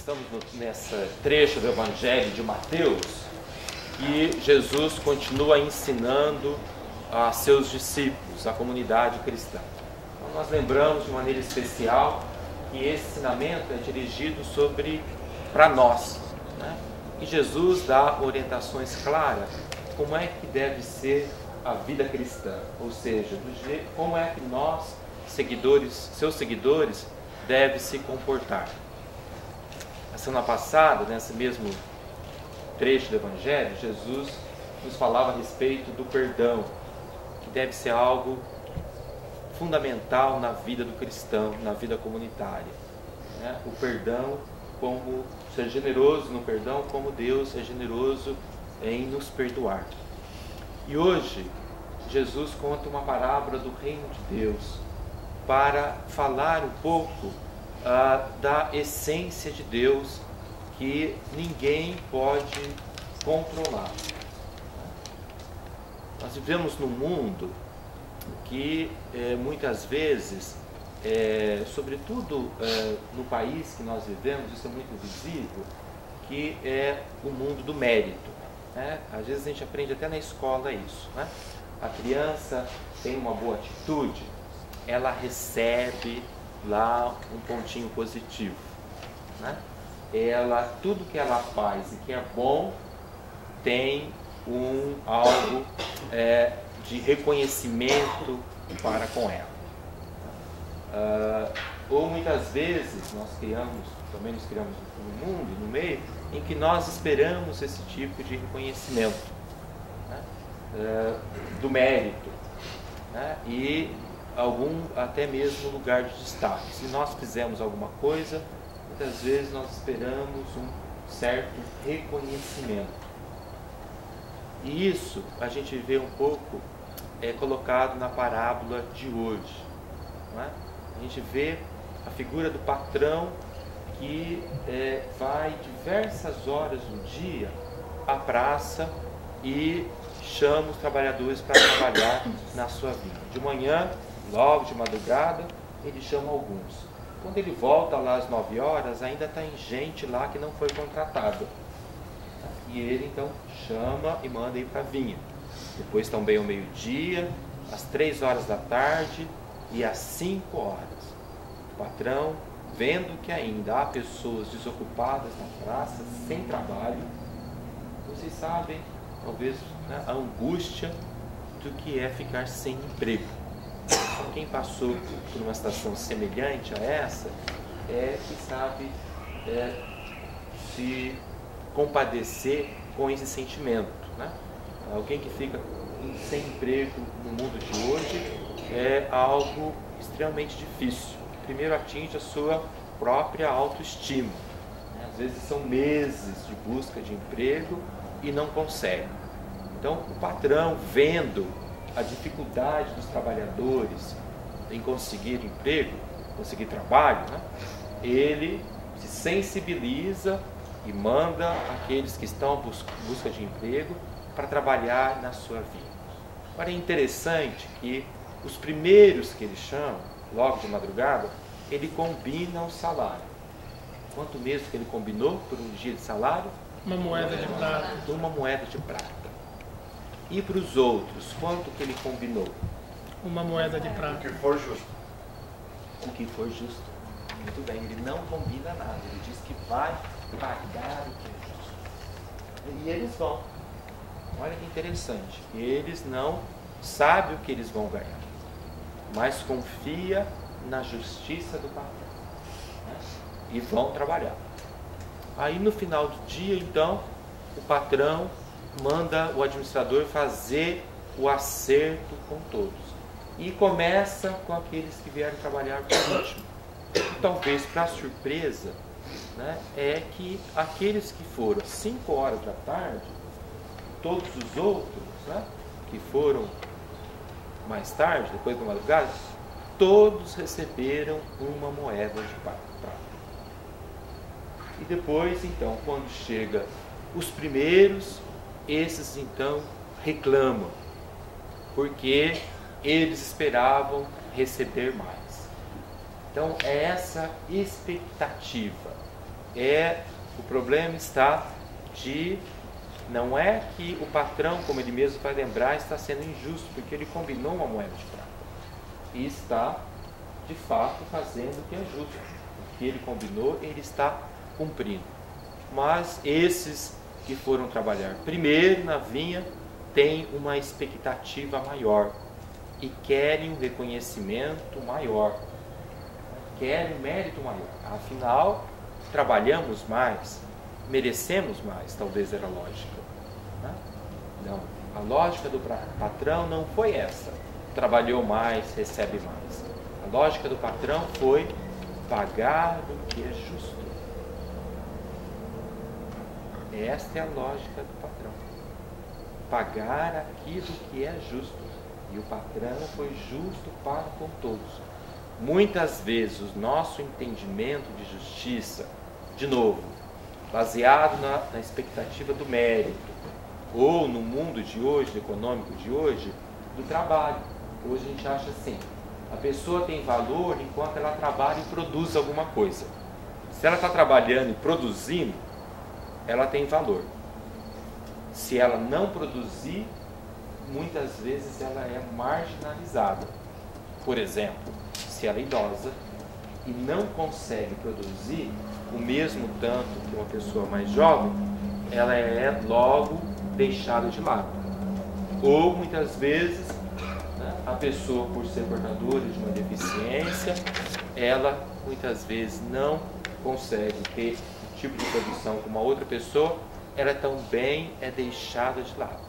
Estamos nessa trecho do Evangelho de Mateus e Jesus continua ensinando a seus discípulos, a comunidade cristã. Então, nós lembramos de maneira especial que esse ensinamento é dirigido para nós, né? E Jesus dá orientações claras como é que deve ser a vida cristã, ou seja, como é que nós, seus seguidores, devem se comportar. Na semana passada, nesse mesmo trecho do Evangelho, Jesus nos falava a respeito do perdão, que deve ser algo fundamental na vida do cristão, na vida comunitária, né? O perdão, como ser generoso no perdão, como Deus é generoso em nos perdoar. E hoje, Jesus conta uma parábola do reino de Deus para falar um pouco da essência de Deus que ninguém pode controlar. Nós vivemos num mundo que muitas vezes, sobretudo no país que nós vivemos, isso é muito visível, que é o mundo do mérito, né? Às vezes a gente aprende até na escola isso, né? A criança tem uma boa atitude, ela recebe lá um pontinho positivo, né? Tudo que ela faz e que é bom tem algo de reconhecimento para com ela. Ou muitas vezes nós também nos criamos no mundo, no meio, em que nós esperamos esse tipo de reconhecimento, né? Do mérito, né? E até mesmo lugar de destaque. Se nós fizermos alguma coisa, muitas vezes nós esperamos um certo reconhecimento. E isso a gente vê um pouco colocado na parábola de hoje, não é? A gente vê a figura do patrão que vai diversas horas do dia à praça e chama os trabalhadores para trabalhar na sua vinha. De manhã, logo de madrugada, ele chama alguns. Quando ele volta lá às 9 horas, ainda tem gente lá que não foi contratada. E ele então chama e manda ir para a vinha. Depois também ao meio-dia, às 3 horas da tarde e às 5 horas. O patrão, vendo que ainda há pessoas desocupadas na praça, sem trabalho, vocês sabem, talvez, né, a angústia do que é ficar sem emprego. Quem passou por uma situação semelhante a essa que sabe se compadecer com esse sentimento, né? Alguém que fica sem emprego no mundo de hoje é algo extremamente difícil. Primeiro atinge a sua própria autoestima, né? Às vezes são meses de busca de emprego e não consegue. Então o patrão, vendo a dificuldade dos trabalhadores em conseguir emprego, conseguir trabalho, né? Ele se sensibiliza e manda aqueles que estão em busca de emprego para trabalhar na sua vida. Agora é interessante que os primeiros que ele chama, logo de madrugada, ele combina o salário. Quanto mesmo que ele combinou por um dia de salário? Uma moeda de prata. Uma moeda de prata. E para os outros, quanto que ele combinou? Uma moeda de prata. O que for justo. O que for justo. Muito bem, ele não combina nada, ele diz que vai pagar o que é justo. E eles vão. Olha que interessante. Eles não sabem o que eles vão ganhar, mas confia na justiça do patrão, né? E vão trabalhar. Aí no final do dia, então, o patrão manda o administrador fazer o acerto com todos. E começa com aqueles que vieram trabalhar por último. Talvez para surpresa, né, é que aqueles que foram às 5 horas da tarde, todos os outros, né, que foram mais tarde, depois da madrugada, todos receberam uma moeda de prata. E depois, então, quando chega os primeiros, esses então reclamam, porque eles esperavam receber mais. Então é essa expectativa O problema está não é que o patrão, como ele mesmo vai lembrar, está sendo injusto, porque ele combinou uma moeda de prata. E está, de fato, fazendo o que é justo. O que ele combinou, ele está cumprindo. Mas esses que foram trabalhar primeiro na vinha têm uma expectativa maior e querem um reconhecimento maior, querem um mérito maior. Afinal, trabalhamos mais, merecemos mais, talvez era a lógica. Não, a lógica do patrão não foi essa. Trabalhou mais, recebe mais. A lógica do patrão foi pagar o que é justo. Esta é a lógica do patrão. Pagar aquilo que é justo. E o patrão foi justo para com todos. Muitas vezes o nosso entendimento de justiça, de novo, baseado na expectativa do mérito, ou no mundo de hoje, econômico de hoje, do trabalho. Hoje a gente acha assim, a pessoa tem valor enquanto ela trabalha e produz alguma coisa. Se ela está trabalhando e produzindo, ela tem valor. Se ela não produzir, muitas vezes ela é marginalizada. Por exemplo, se ela é idosa e não consegue produzir o mesmo tanto que uma pessoa mais jovem, ela é logo deixada de lado. Ou muitas vezes, a pessoa, por ser portadora de uma deficiência, ela muitas vezes não consegue ter o tipo de produção como a outra pessoa, ela também é deixada de lado.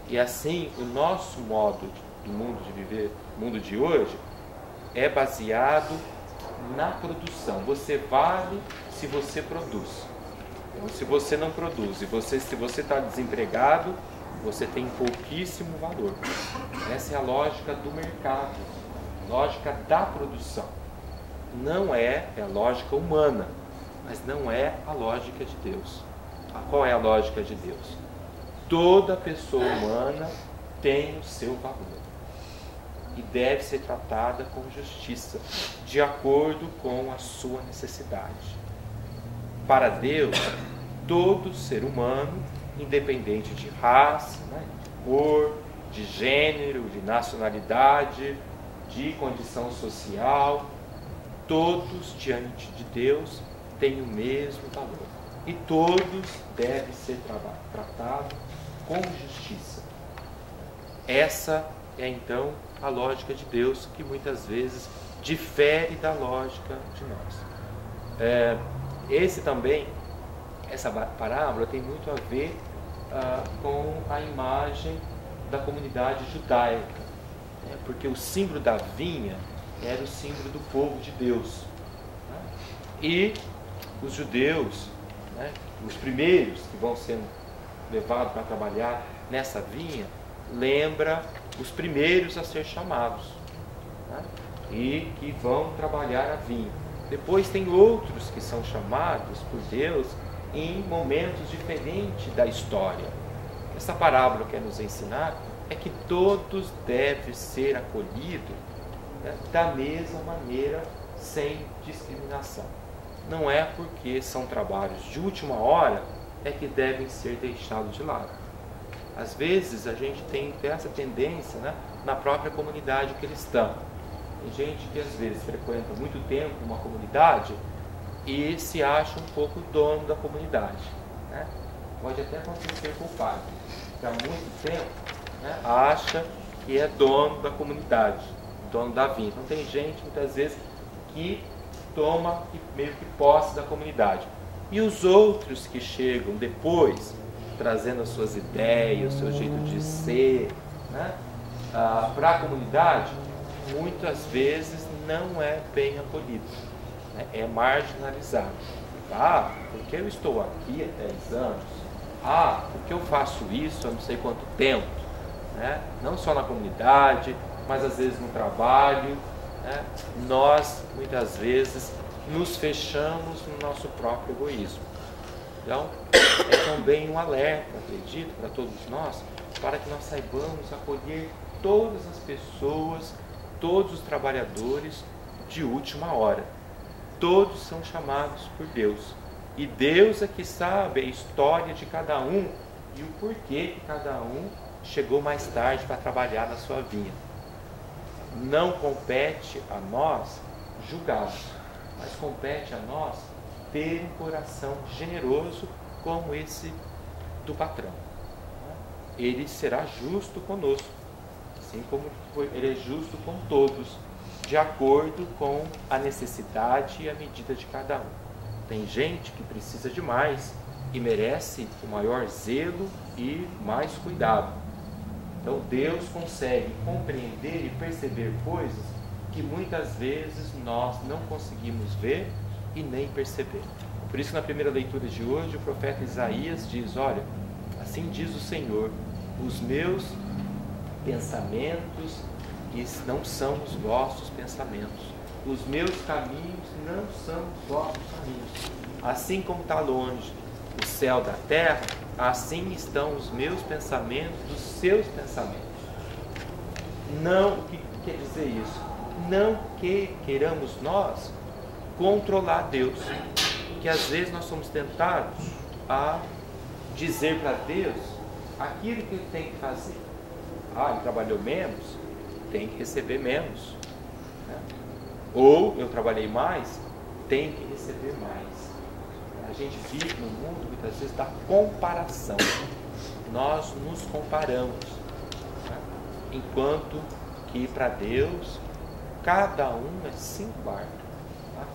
E assim, o nosso modo do mundo de viver, o mundo de hoje, é baseado na produção. Você vale se você produz. Então, se você não produz, se você está desempregado, você tem pouquíssimo valor. Essa é a lógica do mercado, lógica da produção. Não é a lógica humana, mas não é a lógica de Deus. Qual é a lógica de Deus? Toda pessoa humana tem o seu valor e deve ser tratada com justiça, de acordo com a sua necessidade. Para Deus, todo ser humano, independente de raça, de cor, de gênero, de nacionalidade, de condição social, todos diante de Deus têm o mesmo valor. E todos devem ser tratados com justiça. Essa é então a lógica de Deus, que muitas vezes difere da lógica de nós. Essa parábola tem muito a ver com a imagem da comunidade judaica, porque o símbolo da vinha era o símbolo do povo de Deus. E os judeus, os primeiros que vão sendo levados para trabalhar nessa vinha, lembra os primeiros a ser chamados, e que vão trabalhar a vinha. Depois tem outros que são chamados por Deus em momentos diferentes da história. Essa parábola quer nos ensinar é que todos devem ser acolhidos da mesma maneira, sem discriminação. Não é porque são trabalhos de última hora é que devem ser deixados de lado. Às vezes a gente tem essa tendência na própria comunidade cristã. Tem gente que às vezes frequenta muito tempo uma comunidade e se acha um pouco dono da comunidade. Pode até acontecer com o padre, que há muito tempo acha que é dono da comunidade, dono da vinha. Então tem gente muitas vezes que toma meio que posse da comunidade. E os outros que chegam depois, trazendo as suas ideias, o seu jeito de ser, para a comunidade, muitas vezes não é bem acolhido, é marginalizado. Porque eu estou aqui há 10 anos, porque eu faço isso há não sei quanto tempo, não só na comunidade, mas às vezes no trabalho, nós muitas vezes nos fechamos no nosso próprio egoísmo. Então, é também um alerta, acredito, para todos nós, para que nós saibamos acolher todas as pessoas, todos os trabalhadores de última hora. Todos são chamados por Deus. E Deus é que sabe a história de cada um e o porquê que cada um chegou mais tarde para trabalhar na sua vinha. Não compete a nós julgá-los, mas compete a nós ter um coração generoso como esse do patrão. Ele será justo conosco, assim como ele é justo com todos, de acordo com a necessidade e a medida de cada um. Tem gente que precisa de mais e merece o maior zelo e mais cuidado. Então Deus consegue compreender e perceber coisas que muitas vezes nós não conseguimos ver e nem perceber. Por isso, na primeira leitura de hoje, o profeta Isaías diz: olha, assim diz o Senhor, os meus pensamentos não são os vossos pensamentos, os meus caminhos não são os vossos caminhos. Assim como está longe o céu da terra, assim estão os meus pensamentos dos seus pensamentos. Não, o que quer dizer isso? Não que queiramos nós controlar Deus, que às vezes nós somos tentados a dizer para Deus aquilo que Ele tem que fazer. Ele trabalhou menos, tem que receber menos. Ou eu trabalhei mais, tem que receber mais. A gente vive no mundo muitas vezes da comparação. Nós nos comparamos, enquanto que para Deus cada um é singular.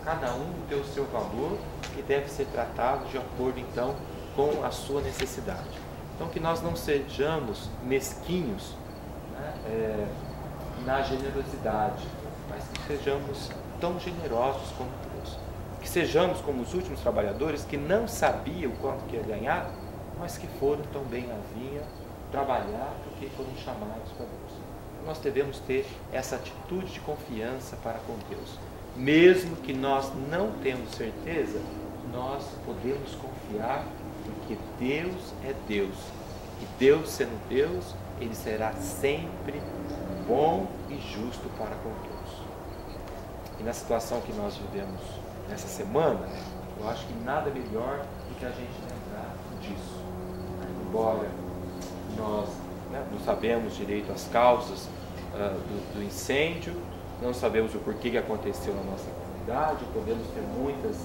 Cada um tem o seu valor e deve ser tratado de acordo então com a sua necessidade. Então que nós não sejamos mesquinhos na generosidade, mas que sejamos tão generosos como Deus. Que sejamos como os últimos trabalhadores que não sabiam quanto que ia ganhar, mas que foram tão bem na vinha trabalhar porque foram chamados para Deus. Nós devemos ter essa atitude de confiança para com Deus. Mesmo que nós não temos certeza, nós podemos confiar porque Deus é Deus. E Deus sendo Deus, Ele será sempre bom e justo para com Deus. E na situação que nós vivemos nessa semana, eu acho que nada melhor do que a gente lembrar disso. Embora nós não sabemos direito as causas do incêndio, não sabemos o porquê que aconteceu na nossa comunidade, podemos ter muitas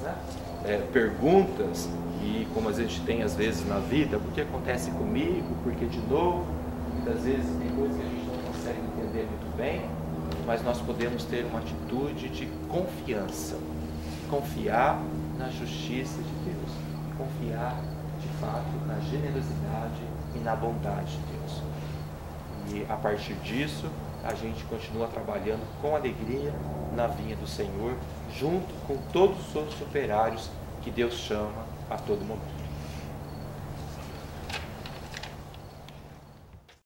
perguntas, e como a gente tem às vezes na vida, por que acontece comigo, por que de novo? Muitas vezes tem coisas que a gente não consegue entender muito bem, mas nós podemos ter uma atitude de confiança, confiar na justiça de Deus, confiar de fato na generosidade e na bondade de Deus. E a partir disso, a gente continua trabalhando com alegria na vinha do Senhor, junto com todos os outros operários que Deus chama a todo momento.